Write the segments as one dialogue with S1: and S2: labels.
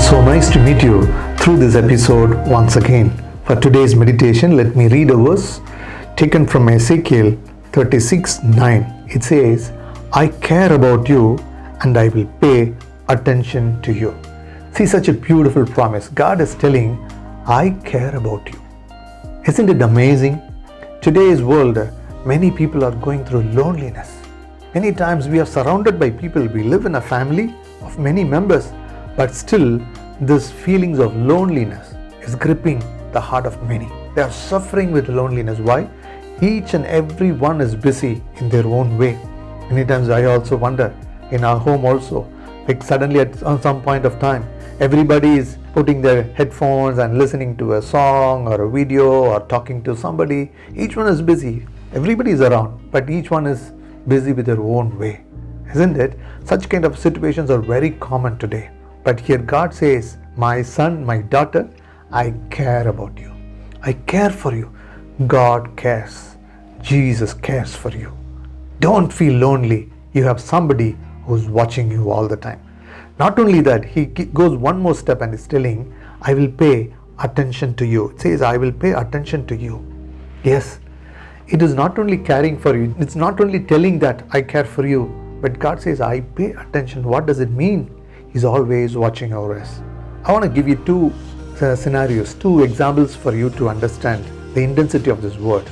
S1: So nice to meet you through this episode once again. For today's meditation, let me read a verse taken from Ezekiel 36:9. It says, I care about you and I will pay attention to you. See, such a beautiful promise. God is telling, I care about you. Isn't it amazing? Today's world, many people are going through loneliness. Many times we are surrounded by people. We live in a family of many members, but still this feelings of loneliness is gripping the heart of many. They are suffering with loneliness. Why? Each and every one is busy in their own way. Many times I also wonder, in our home also, like suddenly at some point of time, everybody is putting their headphones and listening to a song or a video or talking to somebody. Each one is busy. Everybody is around, but each one is busy with their own way. Isn't it? Such kind of situations are very common today. But here God says, my son, my daughter, I care about you. I care for you. God cares. Jesus cares for you. Don't feel lonely. You have somebody who's watching you all the time. Not only that, he goes one more step and is telling, I will pay attention to you. It says, I will pay attention to you. Yes, it is not only caring for you. It's not only telling that I care for you, but God says, I pay attention. What does it mean? He's always watching over us. I want to give you two scenarios, two examples for you to understand the intensity of this word.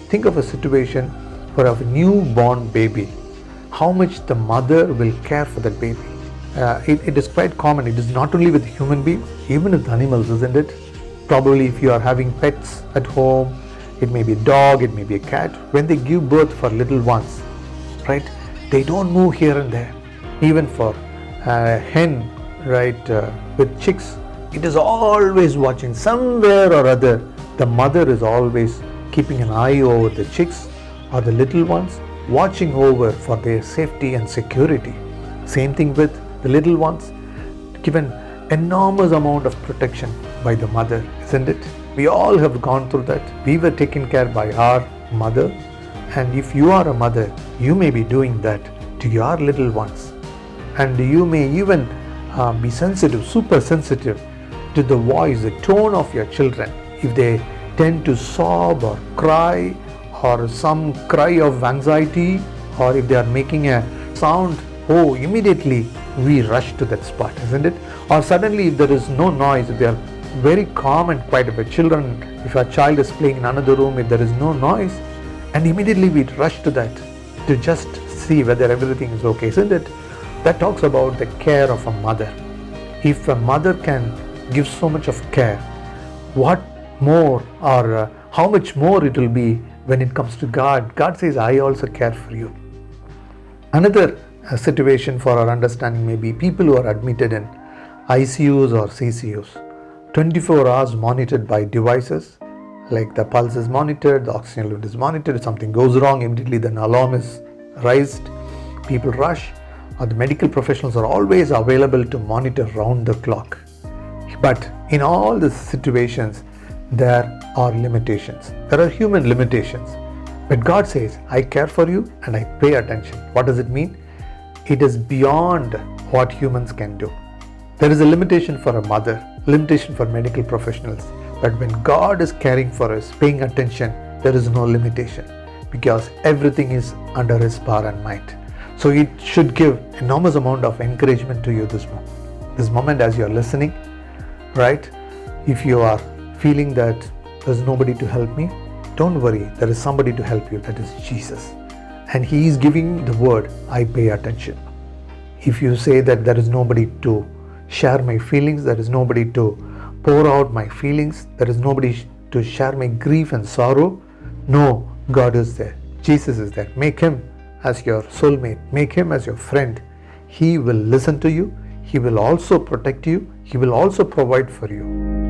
S1: Think of a situation for a newborn baby. How much the mother will care for that baby. It is quite common. It is not only with human beings, even with animals, isn't it? Probably if you are having pets at home, it may be a dog, it may be a cat. When they give birth for little ones, right, they don't move here and there. Even for a hen, right, with chicks, it is always watching. Somewhere or other, the mother is always keeping an eye over the chicks or the little ones, watching over for their safety and security. Same thing with the little ones, given enormous amount of protection by the mother, isn't it? We all have gone through that. We were taken care by our mother, and if you are a mother, you may be doing that to your little ones. And you may even be sensitive, super sensitive to the voice, the tone of your children. If they tend to sob or cry, or some cry of anxiety, or if they are making a sound, oh, immediately we rush to that spot, isn't it? Or suddenly if there is no noise, if they are very calm and quiet, if a child is playing in another room, if there is no noise, and immediately we rush to that to just see whether everything is okay, isn't it? That talks about the care of a mother. If a mother can give so much of care, what more or how much more it will be when it comes to God. God says, I also care for you. Another situation for our understanding may be people who are admitted in ICUs or CCUs, 24 hours monitored by devices, like the pulse is monitored, the oxygen level is monitored. If something goes wrong, immediately then alarm is raised, people rush, or the medical professionals are always available to monitor round the clock. But in all these situations, there are limitations. There are human limitations. But God says, I care for you and I pay attention. What does it mean? It is beyond what humans can do. There is a limitation for a mother, limitation for medical professionals. But when God is caring for us, paying attention, there is no limitation, because everything is under His power and might. So it should give enormous amount of encouragement to you this moment as you are listening, right? If you are feeling that there's nobody to help me, don't worry, there is somebody to help you, that is Jesus. And He is giving the word, I pay attention. If you say that there is nobody to share my feelings, there is nobody to pour out my feelings, there is nobody to share my grief and sorrow, no, God is there. Jesus is there. Make Him as your soulmate. Make Him as your friend. He will listen to you. He will also protect you. He will also provide for you.